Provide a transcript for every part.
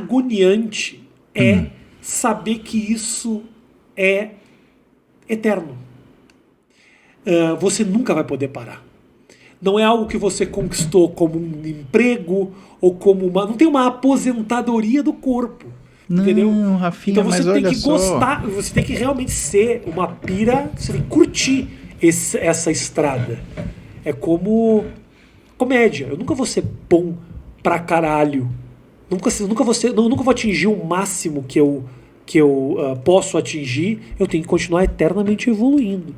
agoniante é saber que isso é eterno. Você nunca vai poder parar. Não é algo que você conquistou como um emprego ou como uma... Não tem uma aposentadoria do corpo. Não, entendeu? Rafinha, Então você mas tem olha que só. gostar, você tem que realmente ser uma pira, você tem que curtir essa estrada. É como comédia. Eu nunca vou ser bom pra caralho. Nunca vou atingir o máximo que eu posso atingir. Eu tenho que continuar eternamente evoluindo.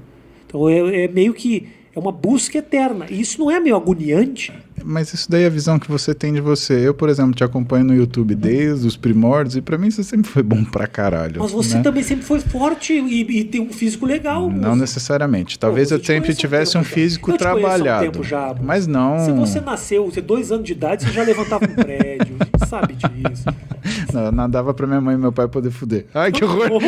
Então é meio que é uma busca eterna. E isso não é meio agoniante? Mas isso daí é a visão que você tem de você. Eu, por exemplo, te acompanho no YouTube desde os primórdios e pra mim você sempre foi bom pra caralho. Mas você né? também sempre foi forte e tem um físico legal. Não necessariamente. Talvez eu sempre tivesse um físico trabalhado. Mas não... Se você nasceu, você 2 anos de idade, você já levantava um prédio. A gente sabe disso. Não, eu nadava pra minha mãe e meu pai poder fuder. Ai, que horror!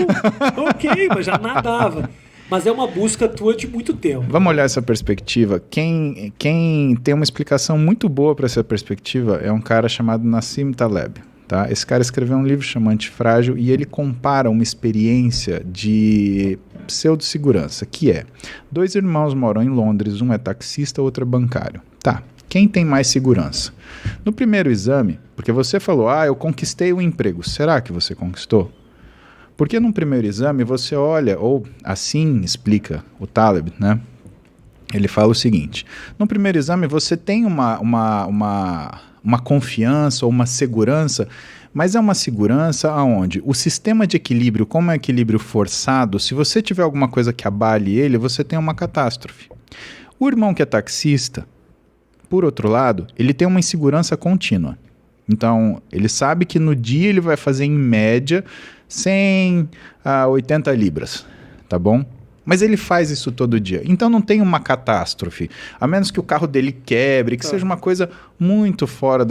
Ok, mas já nadava. Mas é uma busca tua de muito tempo. Vamos olhar essa perspectiva. Quem tem uma explicação muito boa para essa perspectiva é um cara chamado Nassim Taleb. Tá? Esse cara escreveu um livro chamado Antifrágil e ele compara uma experiência de pseudo-segurança, que é 2 irmãos moram em Londres, um é taxista, outro é bancário. Tá, quem tem mais segurança? No primeiro exame, porque você falou, eu conquistei o emprego. Será que você conquistou? Porque num primeiro exame você olha, ou assim explica o Taleb, né? Ele fala o seguinte, no primeiro exame você tem uma confiança ou uma segurança, mas é uma segurança aonde o sistema de equilíbrio, como é equilíbrio forçado, se você tiver alguma coisa que abale ele, você tem uma catástrofe. O irmão que é taxista, por outro lado, ele tem uma insegurança contínua. Então, ele sabe que no dia ele vai fazer em média 100 a 80 libras, tá bom? Mas ele faz isso todo dia. Então não tem uma catástrofe. A menos que o carro dele quebre, que seja uma coisa muito fora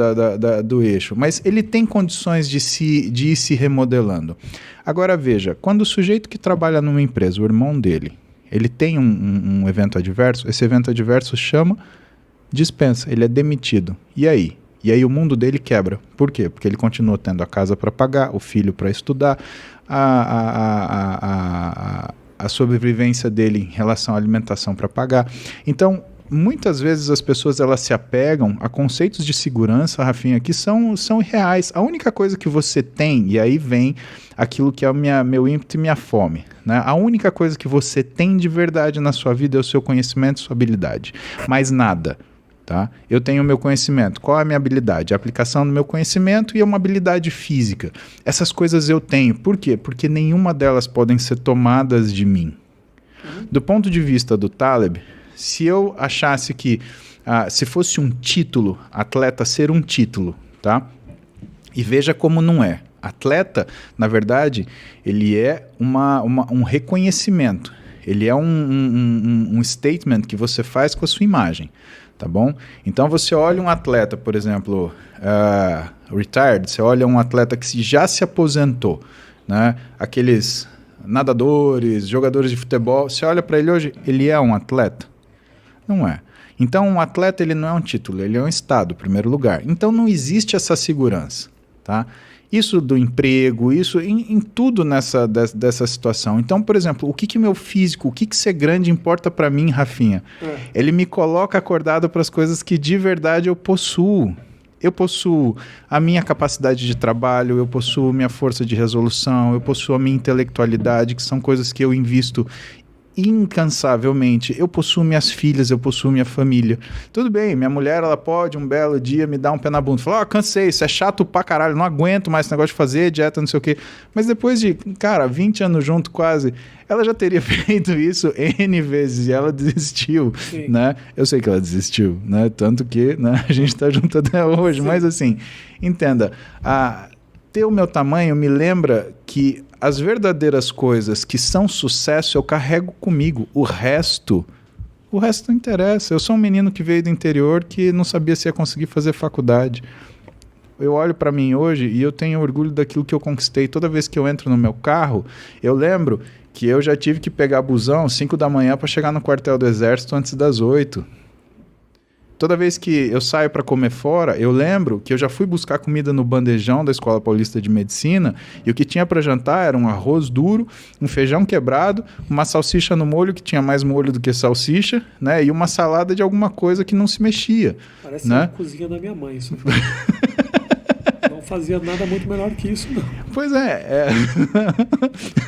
do eixo. Mas ele tem condições de ir se remodelando. Agora veja, quando o sujeito que trabalha numa empresa, o irmão dele, ele tem um evento adverso, esse evento adverso chama dispensa, ele é demitido. E aí? E aí o mundo dele quebra. Por quê? Porque ele continua tendo a casa para pagar, o filho para estudar, a sobrevivência dele em relação à alimentação para pagar. Então, muitas vezes as pessoas elas se apegam a conceitos de segurança, Rafinha, que são irreais. A única coisa que você tem, e aí vem aquilo que é o meu ímpeto e minha fome, né? A única coisa que você tem de verdade na sua vida é o seu conhecimento, sua habilidade. Mais nada. Tá? Eu tenho o meu conhecimento. Qual é a minha habilidade? A aplicação do meu conhecimento e uma habilidade física. Essas coisas eu tenho. Por quê? Porque nenhuma delas podem ser tomadas de mim. Do ponto de vista do Taleb, se eu achasse que se fosse um título, atleta ser um título, tá? E veja como não é. Atleta, na verdade, ele é um reconhecimento. Ele é um statement que você faz com a sua imagem. Tá bom? Então você olha um atleta, por exemplo, retired, você olha um atleta que já se aposentou, né? Aqueles nadadores, jogadores de futebol, você olha para ele hoje, ele é um atleta? Não é. Então um atleta ele não é um título, ele é um estado, em primeiro lugar. Então não existe essa segurança, tá? Isso do emprego, isso em tudo dessa situação. Então, por exemplo, o que meu físico, o que ser grande importa para mim, Rafinha? Ele me coloca acordado para as coisas que de verdade eu possuo. Eu possuo a minha capacidade de trabalho, eu possuo minha força de resolução, eu possuo a minha intelectualidade, que são coisas que eu invisto incansavelmente. Eu possuo minhas filhas, eu possuo minha família. Tudo bem, minha mulher, ela pode um belo dia me dar um pé na bunda. Falar, cansei, isso é chato pra caralho, não aguento mais esse negócio de fazer dieta, não sei o quê. Mas depois de, 20 anos junto quase, ela já teria feito isso N vezes e ela desistiu, né? Eu sei que ela desistiu, né? Tanto que, né, a gente tá junto até hoje. Sim. Mas assim, entenda, ter o meu tamanho me lembra que as verdadeiras coisas que são sucesso eu carrego comigo. O resto não interessa. Eu sou um menino que veio do interior que não sabia se ia conseguir fazer faculdade. Eu olho para mim hoje e eu tenho orgulho daquilo que eu conquistei. Toda vez que eu entro no meu carro, eu lembro que eu já tive que pegar busão 5 da manhã para chegar no quartel do exército antes das 8. toda vez que eu saio para comer fora, eu lembro que eu já fui buscar comida no bandejão da Escola Paulista de Medicina e o que tinha para jantar era um arroz duro, um feijão quebrado, uma salsicha no molho que tinha mais molho do que salsicha, né? E uma salada de alguma coisa que não se mexia. Parece né? a cozinha da minha mãe, isso. Não fazia nada muito melhor que isso, não. Pois é.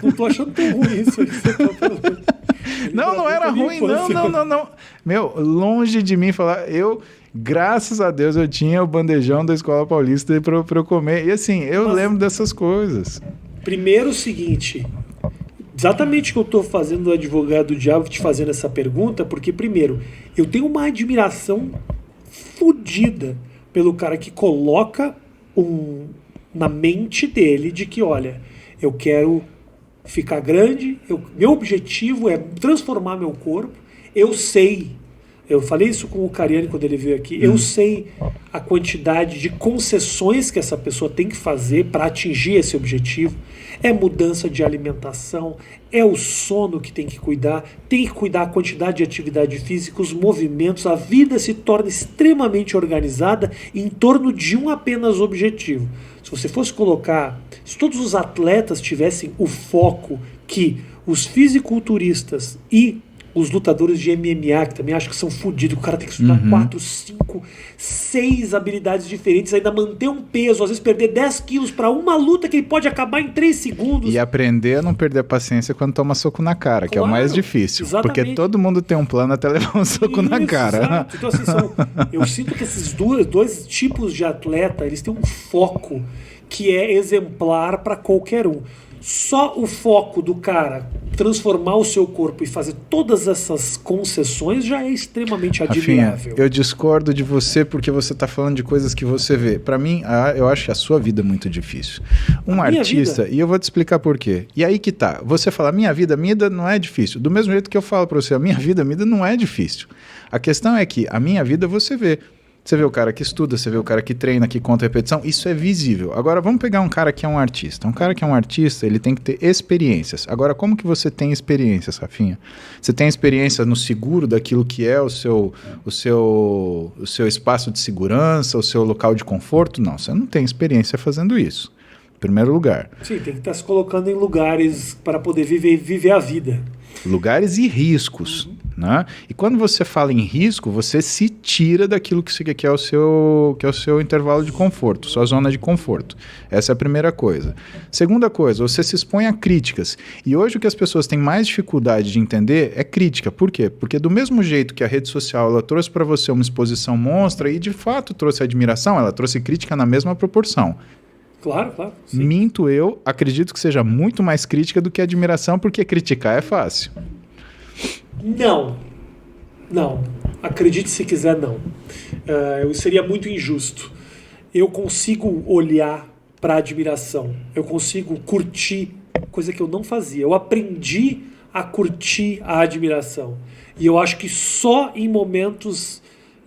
Não tô achando tão ruim isso aí que você tá falando. Não era ruim, não. Meu, longe de mim falar, graças a Deus, eu tinha o bandejão da Escola Paulista para eu comer. E assim, eu lembro dessas coisas. Primeiro o seguinte, exatamente o que eu estou fazendo do advogado do diabo, te fazendo essa pergunta, porque primeiro, eu tenho uma admiração fodida pelo cara que coloca na mente dele de que, olha, eu quero ficar grande, meu objetivo é transformar meu corpo, eu falei isso com o Cariani quando ele veio aqui, eu sei a quantidade de concessões que essa pessoa tem que fazer para atingir esse objetivo, é mudança de alimentação, é o sono que tem que cuidar a quantidade de atividade física, os movimentos, a vida se torna extremamente organizada em torno de um apenas objetivo. Se você fosse colocar, se todos os atletas tivessem o foco que os fisiculturistas e os lutadores de MMA, que também acho que são fodidos, o cara tem que estudar 4, 5, 6 habilidades diferentes, ainda manter um peso, às vezes perder 10 quilos para uma luta que ele pode acabar em 3 segundos. E aprender a não perder a paciência quando toma soco na cara, que é o mais difícil. Exatamente. Porque todo mundo tem um plano até levar um soco na cara. Exato. Então, assim, eu sinto que esses dois tipos de atleta, eles têm um foco que é exemplar para qualquer um. Só o foco do cara transformar o seu corpo e fazer todas essas concessões já é extremamente admirável. Rafinha, eu discordo de você porque você está falando de coisas que você vê. Para mim, eu acho a sua vida muito difícil. Um artista, e eu vou te explicar por quê. E aí que tá, você fala, minha vida não é difícil. Do mesmo jeito que eu falo para você, a minha vida não é difícil. A questão é que a minha vida você vê. Você vê o cara que estuda, você vê o cara que treina, que conta repetição, isso é visível. Agora vamos pegar um cara que é um artista. Um cara que é um artista, ele tem que ter experiências. Agora, como que você tem experiências, Rafinha? Você tem experiência no seguro daquilo que é o seu espaço de segurança, o seu local de conforto? Não, você não tem experiência fazendo isso. Em primeiro lugar. Sim, tem que estar se colocando em lugares para poder viver a vida. Lugares e riscos. Né? E quando você fala em risco, você se tira daquilo que é o seu intervalo de conforto, sua zona de conforto. Essa é a primeira coisa. Segunda coisa, você se expõe a críticas. E hoje o que as pessoas têm mais dificuldade de entender é crítica. Por quê? Porque do mesmo jeito que a rede social ela trouxe para você uma exposição monstra e de fato trouxe admiração, ela trouxe crítica na mesma proporção. Claro. Sim. Minto eu, acredito que seja muito mais crítica do que admiração, porque criticar é fácil. Não. Acredite se quiser, não. Eu seria muito injusto. Eu consigo olhar para a admiração. Eu consigo curtir, coisa que eu não fazia. Eu aprendi a curtir a admiração. E eu acho que só em momentos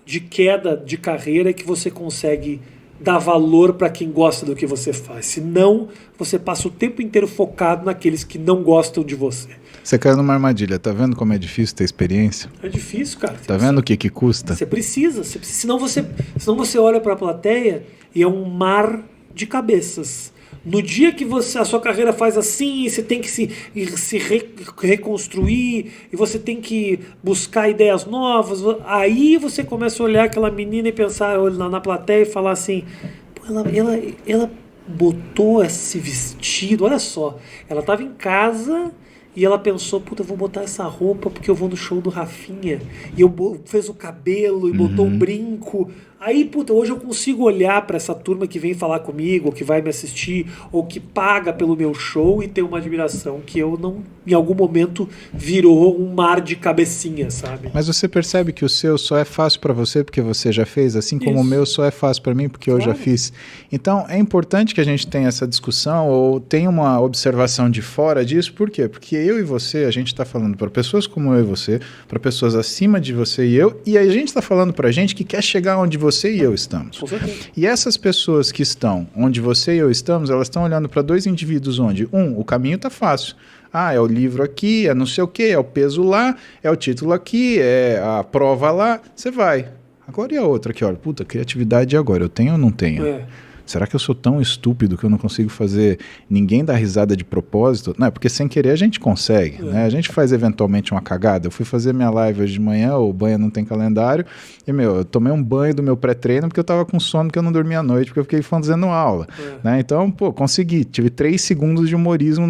de queda de carreira é que você consegue dar valor para quem gosta do que você faz. Senão, você passa o tempo inteiro focado naqueles que não gostam de você. Você caiu numa armadilha. Tá vendo como é difícil ter experiência? É difícil, cara. Tá vendo o que custa? Você precisa. Senão você olha para a plateia e é um mar de cabeças. No dia que a sua carreira faz assim, você tem que se reconstruir e você tem que buscar ideias novas, aí você começa a olhar aquela menina e pensar na plateia e falar assim, pô, ela botou esse vestido, olha só, ela estava em casa e ela pensou, puta, eu vou botar essa roupa porque eu vou no show do Rafinha, e fez o cabelo e botou um brinco. Aí, puta, hoje eu consigo olhar para essa turma que vem falar comigo, ou que vai me assistir, ou que paga pelo meu show e ter uma admiração que eu não, em algum momento, virou um mar de cabecinha, sabe? Mas você percebe que o seu só é fácil para você porque você já fez, assim como o meu só é fácil para mim porque eu já fiz. Então, é importante que a gente tenha essa discussão ou tenha uma observação de fora disso. Por quê? Porque eu e você, a gente está falando para pessoas como eu e você, para pessoas acima de você e eu, e a gente está falando para gente que quer chegar onde você e eu estamos. E essas pessoas que estão onde você e eu estamos, elas estão olhando para dois indivíduos onde, o caminho está fácil. É o livro aqui, é não sei o quê, é o peso lá, é o título aqui, é a prova lá, você vai. Agora e a outra aqui, olha, puta, criatividade agora, eu tenho ou não tenho? É. Será que eu sou tão estúpido que eu não consigo fazer ninguém dar risada de propósito? Não, porque sem querer a gente consegue, né? A gente faz eventualmente uma cagada. Eu fui fazer minha live hoje de manhã, o banho não tem calendário, e, eu tomei um banho do meu pré-treino porque eu tava com sono, porque eu não dormi à noite, porque eu fiquei fazendo aula, né? Então, consegui. Tive 3 segundos de humorismo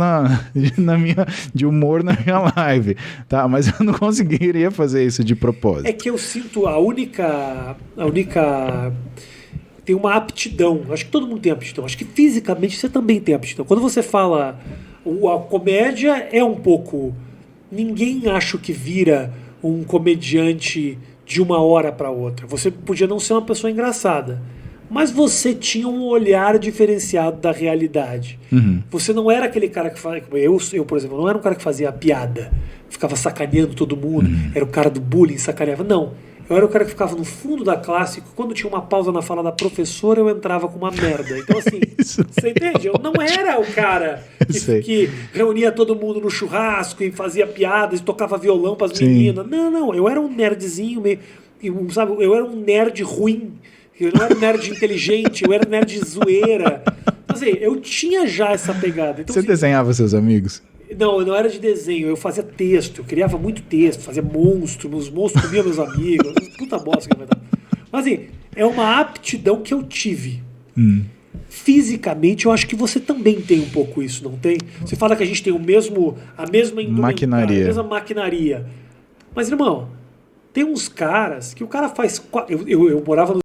de humor na minha live, tá? Mas eu não conseguiria fazer isso de propósito. É que eu sinto a única tem uma aptidão. Acho que todo mundo tem aptidão. Acho que fisicamente você também tem aptidão. Quando você fala a comédia é um pouco... Ninguém acha que vira um comediante de uma hora para outra. Você podia não ser uma pessoa engraçada, mas você tinha um olhar diferenciado da realidade. Você não era aquele cara que fazia... Eu, por exemplo, não era um cara que fazia piada, ficava sacaneando todo mundo, era o cara do bullying, sacaneava. Não. Eu era o cara que ficava no fundo da classe, quando tinha uma pausa na fala da professora, eu entrava com uma merda. Então, assim, você entende? Eu não era o cara que reunia todo mundo no churrasco e fazia piadas e tocava violão pras meninas. Não, eu era um nerdzinho meio... Sabe, eu era um nerd ruim. Eu não era um nerd inteligente, eu era um nerd zoeira. Então, assim, eu tinha já essa pegada. Então, você desenhava seus amigos? Não, eu não era de desenho, eu fazia texto, eu criava muito texto, fazia monstro, meus monstros comiam meus amigos, puta bosta que eu ia. Mas assim, é uma aptidão que eu tive. Fisicamente, eu acho que você também tem um pouco isso, não tem? Você fala que a gente tem a mesma maquinaria. A mesma maquinaria. Mas, irmão, tem uns caras que o cara faz... Eu morava no